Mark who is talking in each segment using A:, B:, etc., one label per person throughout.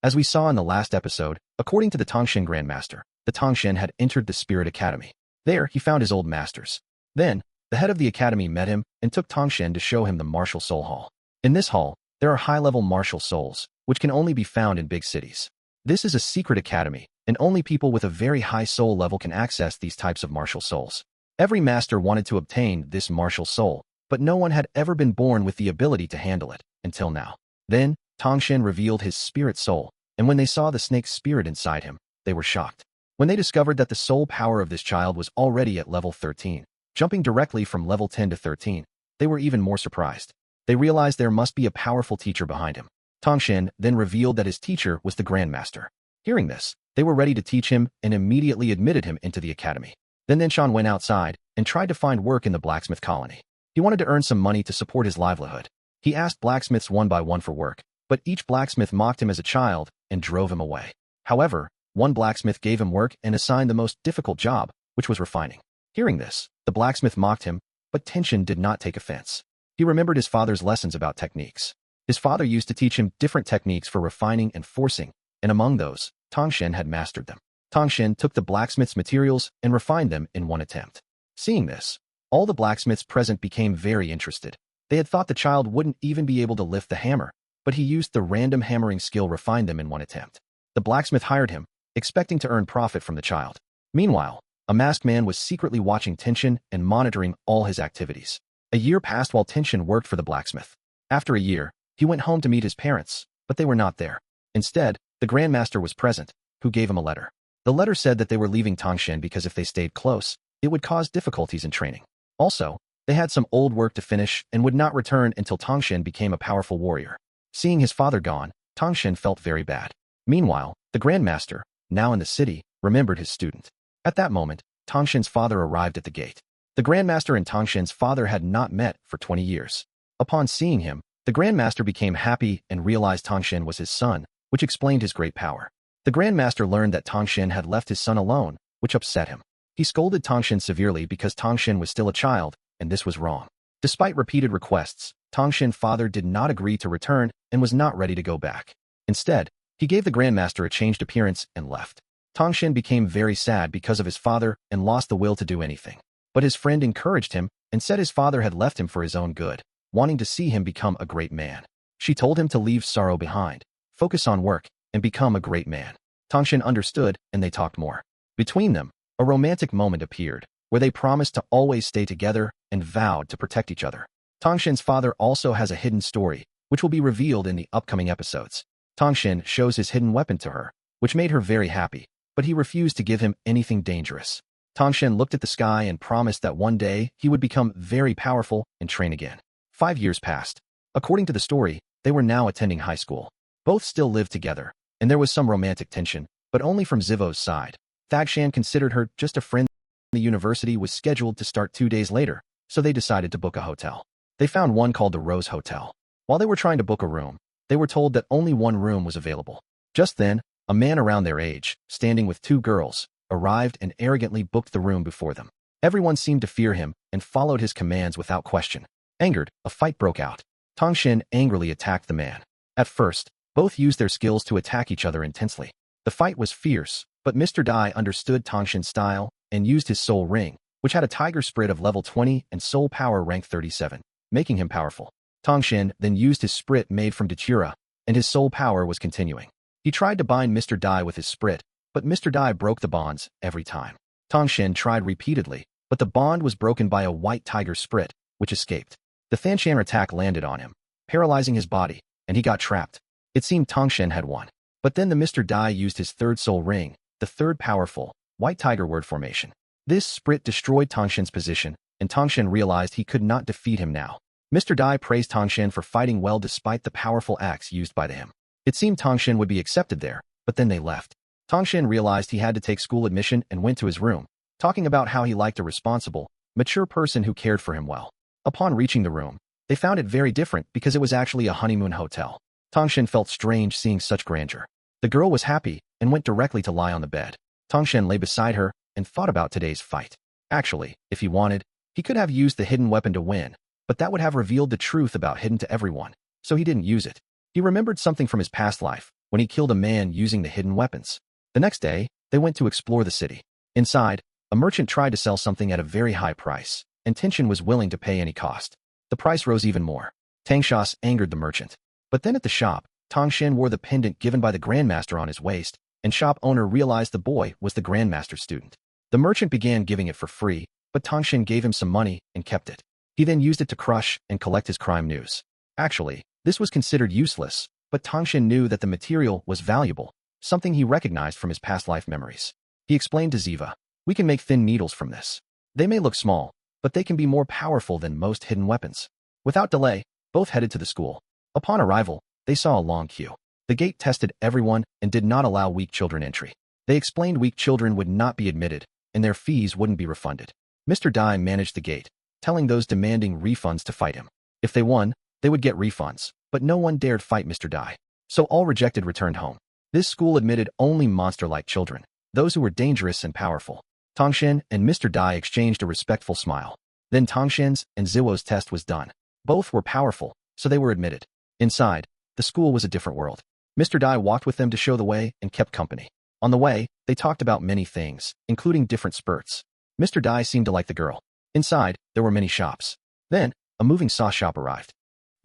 A: As we saw in the last episode, according to the Tang San Grandmaster, the Tang San had entered the Spirit Academy. There, he found his old masters. Then, the head of the academy met him and took Tang San to show him the Martial Soul Hall. In this hall, there are high-level martial souls, which can only be found in big cities. This is a secret academy, and only people with a very high soul level can access these types of martial souls. Every master wanted to obtain this martial soul, but no one had ever been born with the ability to handle it, until now. Then, Tang San revealed his spirit soul, and when they saw the snake's spirit inside him, they were shocked. When they discovered that the soul power of this child was already at level 13, jumping directly from level 10 to 13, they were even more surprised. They realized there must be a powerful teacher behind him. Tang San then revealed that his teacher was the Grandmaster. Hearing this, they were ready to teach him and immediately admitted him into the academy. Then Shan went outside and tried to find work in the blacksmith colony. He wanted to earn some money to support his livelihood. He asked blacksmiths one by one for work, but each blacksmith mocked him as a child and drove him away. However, one blacksmith gave him work and assigned the most difficult job, which was refining. Hearing this, the blacksmith mocked him, but Tang San did not take offense. He remembered his father's lessons about techniques. His father used to teach him different techniques for refining and forcing, and among those, Tang San had mastered them. Tang San took the blacksmith's materials and refined them in one attempt. Seeing this, all the blacksmiths present became very interested. They had thought the child wouldn't even be able to lift the hammer, but he used the random hammering skill refined them in one attempt. The blacksmith hired him, expecting to earn profit from the child. Meanwhile, a masked man was secretly watching Tang San and monitoring all his activities. A year passed while Tang San worked for the blacksmith. After a year, he went home to meet his parents, but they were not there. Instead, the Grandmaster was present, who gave him a letter. The letter said that they were leaving Tang San because if they stayed close, it would cause difficulties in training. Also, they had some old work to finish and would not return until Tang San became a powerful warrior. Seeing his father gone, Tang San felt very bad. Meanwhile, the Grandmaster, now in the city, remembered his student. At that moment, Tang San's father arrived at the gate. The Grandmaster and Tang San's father had not met for 20 years. Upon seeing him, the Grandmaster became happy and realized Tang San was his son, which explained his great power. The Grandmaster learned that Tang San had left his son alone, which upset him. He scolded Tang San severely because Tang San was still a child, and this was wrong. Despite repeated requests, Tang San's father did not agree to return and was not ready to go back. Instead, he gave the Grandmaster a changed appearance and left. Tang San became very sad because of his father and lost the will to do anything. But his friend encouraged him and said his father had left him for his own good, wanting to see him become a great man. She told him to leave sorrow behind, focus on work, and become a great man. Tang San understood, and they talked more. Between them, a romantic moment appeared, where they promised to always stay together and vowed to protect each other. Tang San's father also has a hidden story, which will be revealed in the upcoming episodes. Tang San shows his hidden weapon to her, which made her very happy, but he refused to give him anything dangerous. Tang San looked at the sky and promised that one day he would become very powerful and train again. 5 years passed. According to the story, they were now attending high school. Both still lived together, and there was some romantic tension, but only from Zivo's side. Tang San considered her just a friend. The university was scheduled to start 2 days later, so they decided to book a hotel. They found one called the Rose Hotel. While they were trying to book a room, they were told that only one room was available. Just then, a man around their age, standing with 2 girls, arrived and arrogantly booked the room before them. Everyone seemed to fear him and followed his commands without question. Angered, a fight broke out. Tang San angrily attacked the man. At first, both used their skills to attack each other intensely. The fight was fierce, but Mr. Dai understood Tang San's style and used his soul ring, which had a tiger spirit of level 20 and soul power rank 37, making him powerful. Tang San then used his spirit made from Datura, and his soul power was continuing. He tried to bind Mr. Dai with his spirit, but Mr. Dai broke the bonds every time. Tang San tried repeatedly, but the bond was broken by a white tiger spirit, which escaped. The Tang San attack landed on him, paralyzing his body, and he got trapped. It seemed Tang San had won. But then the Mr. Dai used his third soul ring, the third powerful, white tiger word formation. This spirit destroyed Tang San's position, and Tang San realized he could not defeat him now. Mr. Dai praised Tang San for fighting well despite the powerful axe used by him. It seemed Tang San would be accepted there, but then they left. Tang San realized he had to take school admission and went to his room, talking about how he liked a responsible, mature person who cared for him well. Upon reaching the room, they found it very different because it was actually a honeymoon hotel. Tang San felt strange seeing such grandeur. The girl was happy and went directly to lie on the bed. Tang San lay beside her and thought about today's fight. Actually, if he wanted, he could have used the hidden weapon to win, but that would have revealed the truth about Hidden to everyone, so he didn't use it. He remembered something from his past life, when he killed a man using the hidden weapons. The next day, they went to explore the city. Inside, a merchant tried to sell something at a very high price, and Tianchen was willing to pay any cost. The price rose even more. Tang San angered the merchant. But then at the shop, Tang San wore the pendant given by the Grandmaster on his waist, and shop owner realized the boy was the Grandmaster's student. The merchant began giving it for free, but Tang San gave him some money and kept it. He then used it to crush and collect his crime news. Actually, this was considered useless, but Tang San knew that the material was valuable, something he recognized from his past life memories. He explained to Ziva, "We can make thin needles from this. They may look small, but they can be more powerful than most hidden weapons." Without delay, both headed to the school. Upon arrival, they saw a long queue. The gate tested everyone and did not allow weak children entry. They explained weak children would not be admitted, and their fees wouldn't be refunded. Mr. Dai managed the gate, telling those demanding refunds to fight him. If they won, they would get refunds, but no one dared fight Mr. Dai. So all rejected returned home. This school admitted only monster-like children, those who were dangerous and powerful. Tang San and Mr. Dai exchanged a respectful smile. Then Tang San's and Ziwo's test was done. Both were powerful, so they were admitted. Inside, the school was a different world. Mr. Dai walked with them to show the way and kept company. On the way, they talked about many things, including different spurts. Mr. Dai seemed to like the girl. Inside, there were many shops. Then, a moving sauce shop arrived.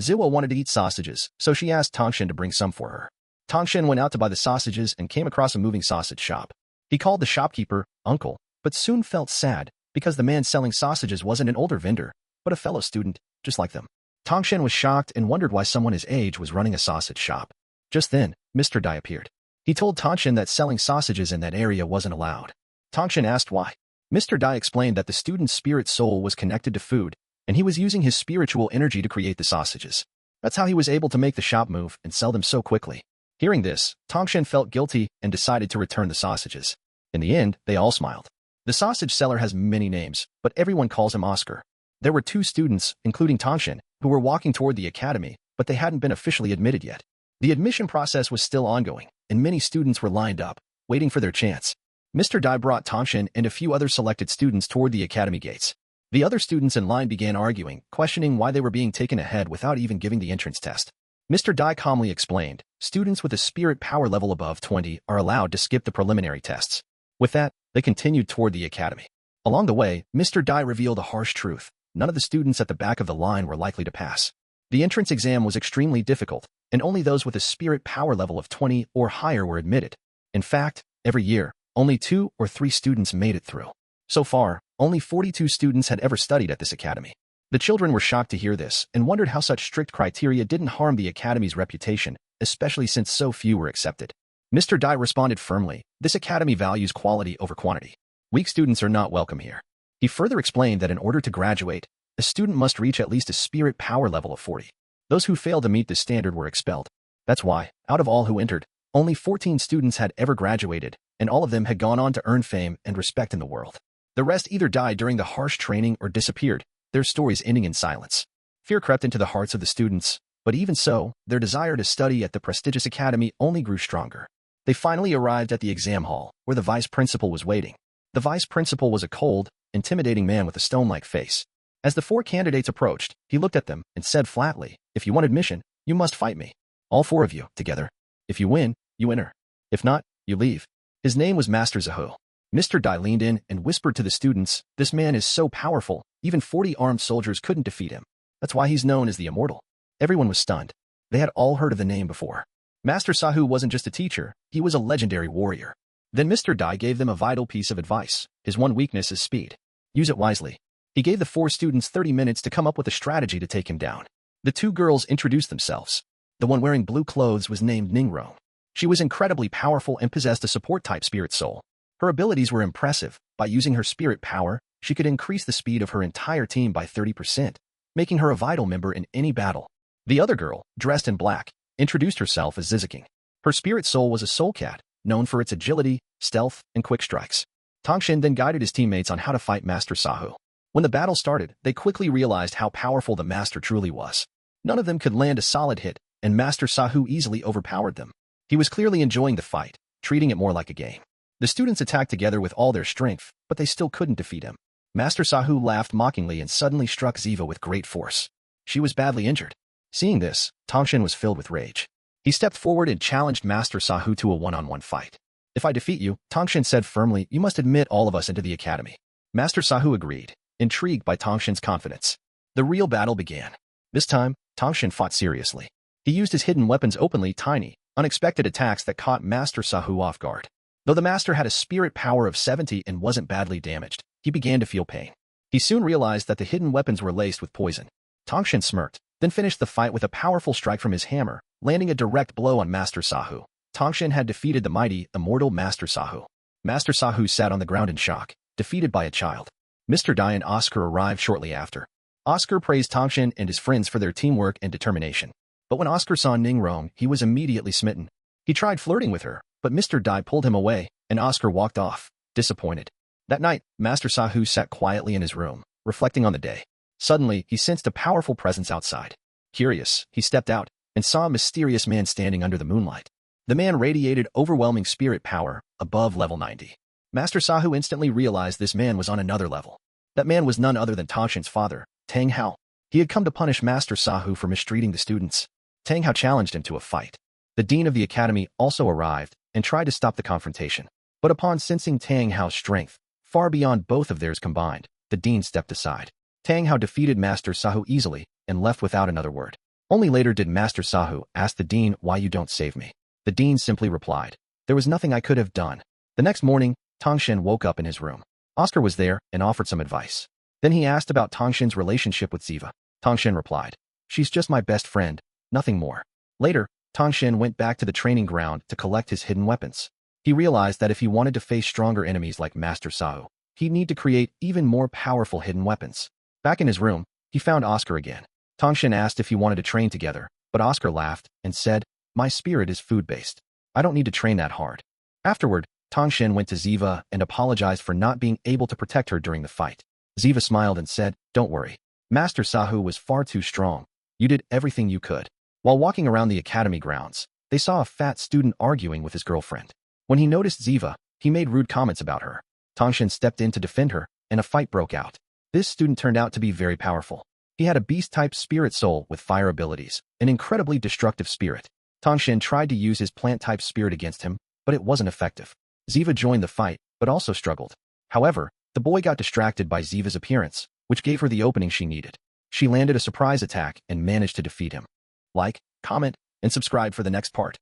A: Ziwo wanted to eat sausages, so she asked Tang San to bring some for her. Tang San went out to buy the sausages and came across a moving sausage shop. He called the shopkeeper uncle, but soon felt sad because the man selling sausages wasn't an older vendor, but a fellow student, just like them. Tang San was shocked and wondered why someone his age was running a sausage shop. Just then, Mr. Dai appeared. He told Tang San that selling sausages in that area wasn't allowed. Tang San asked why. Mr. Dai explained that the student's spirit soul was connected to food, and he was using his spiritual energy to create the sausages. That's how he was able to make the shop move and sell them so quickly. Hearing this, Tang San felt guilty and decided to return the sausages. In the end, they all smiled. The sausage seller has many names, but everyone calls him Oscar. There were 2 students, including Tang San, who were walking toward the academy, but they hadn't been officially admitted yet. The admission process was still ongoing, and many students were lined up, waiting for their chance. Mr. Dai brought Tang San and a few other selected students toward the academy gates. The other students in line began arguing, questioning why they were being taken ahead without even giving the entrance test. Mr. Dai calmly explained, students with a spirit power level above 20 are allowed to skip the preliminary tests. With that, they continued toward the academy. Along the way, Mr. Dai revealed a harsh truth. None of the students at the back of the line were likely to pass. The entrance exam was extremely difficult, and only those with a spirit power level of 20 or higher were admitted. In fact, every year, only 2 or 3 students made it through. So far, only 42 students had ever studied at this academy. The children were shocked to hear this and wondered how such strict criteria didn't harm the academy's reputation, especially since so few were accepted. Mr. Dai responded firmly, this academy values quality over quantity. Weak students are not welcome here. He further explained that in order to graduate, a student must reach at least a spirit power level of 40. Those who failed to meet this standard were expelled. That's why, out of all who entered, only 14 students had ever graduated, and all of them had gone on to earn fame and respect in the world. The rest either died during the harsh training or disappeared, their stories ending in silence. Fear crept into the hearts of the students, but even so, their desire to study at the prestigious academy only grew stronger. They finally arrived at the exam hall, where the vice principal was waiting. The vice principal was a cold, intimidating man with a stone-like face. As the 4 candidates approached, he looked at them and said flatly, if you want admission, you must fight me. All 4 of you, together. If you win, you enter. If not, you leave. His name was Master Zahu. Mr. Dai leaned in and whispered to the students, this man is so powerful, even 40 armed soldiers couldn't defeat him. That's why he's known as the Immortal. Everyone was stunned. They had all heard of the name before. Master Zahu wasn't just a teacher, he was a legendary warrior. Then Mr. Dai gave them a vital piece of advice. His one weakness is speed. Use it wisely. He gave the 4 students 30 minutes to come up with a strategy to take him down. The 2 girls introduced themselves. The one wearing blue clothes was named Ningrong. She was incredibly powerful and possessed a support-type spirit soul. Her abilities were impressive. By using her spirit power, she could increase the speed of her entire team by 30%, making her a vital member in any battle. The other girl, dressed in black, introduced herself as Ziziking. Her spirit soul was a soul cat, known for its agility, stealth, and quick strikes. Tang San then guided his teammates on how to fight Master Zahu. When the battle started, they quickly realized how powerful the master truly was. None of them could land a solid hit, and Master Zahu easily overpowered them. He was clearly enjoying the fight, treating it more like a game. The students attacked together with all their strength, but they still couldn't defeat him. Master Zahu laughed mockingly and suddenly struck Ziva with great force. She was badly injured. Seeing this, Tang San was filled with rage. He stepped forward and challenged Master Sahu to a one-on-one fight. If I defeat you, Tang San said firmly, you must admit all of us into the academy. Master Sahu agreed, intrigued by Tang San's confidence. The real battle began. This time, Tang San fought seriously. He used his hidden weapons openly, tiny, unexpected attacks that caught Master Sahu off guard. Though the master had a spirit power of 70 and wasn't badly damaged, he began to feel pain. He soon realized that the hidden weapons were laced with poison. Tang San smirked, then finished the fight with a powerful strike from his hammer, landing a direct blow on Master Sahu. Tang San had defeated the mighty, immortal Master Sahu. Master Sahu sat on the ground in shock, defeated by a child. Mr. Dai and Oscar arrived shortly after. Oscar praised Tang San and his friends for their teamwork and determination. But when Oscar saw Ning Rong, he was immediately smitten. He tried flirting with her, but Mr. Dai pulled him away, and Oscar walked off, disappointed. That night, Master Sahu sat quietly in his room, reflecting on the day. Suddenly, he sensed a powerful presence outside. Curious, he stepped out and saw a mysterious man standing under the moonlight. The man radiated overwhelming spirit power, above level 90. Master Sahu instantly realized this man was on another level. That man was none other than Tang San's father, Tang Hao. He had come to punish Master Sahu for mistreating the students. Tang Hao challenged him to a fight. The dean of the academy also arrived and tried to stop the confrontation. But upon sensing Tang Hao's strength, far beyond both of theirs combined, the dean stepped aside. Tang Hao defeated Master Sahu easily and left without another word. Only later did Master Sahu ask the dean why you don't save me. The dean simply replied, there was nothing I could have done. The next morning, Tang San woke up in his room. Oscar was there and offered some advice. Then he asked about Tang San's relationship with Ziva. Tang San replied, she's just my best friend, nothing more. Later, Tang San went back to the training ground to collect his hidden weapons. He realized that if he wanted to face stronger enemies like Master Sahu, he'd need to create even more powerful hidden weapons. Back in his room, he found Oscar again. Tang San asked if he wanted to train together, but Oscar laughed and said, my spirit is food-based. I don't need to train that hard. Afterward, Tang San went to Ziva and apologized for not being able to protect her during the fight. Ziva smiled and said, don't worry. Master Sahu was far too strong. You did everything you could. While walking around the academy grounds, they saw a fat student arguing with his girlfriend. When he noticed Ziva, he made rude comments about her. Tang San stepped in to defend her, and a fight broke out. This student turned out to be very powerful. He had a beast-type spirit soul with fire abilities, an incredibly destructive spirit. Tang San tried to use his plant-type spirit against him, but it wasn't effective. Ziva joined the fight, but also struggled. However, the boy got distracted by Ziva's appearance, which gave her the opening she needed. She landed a surprise attack and managed to defeat him. Like, comment, and subscribe for the next part.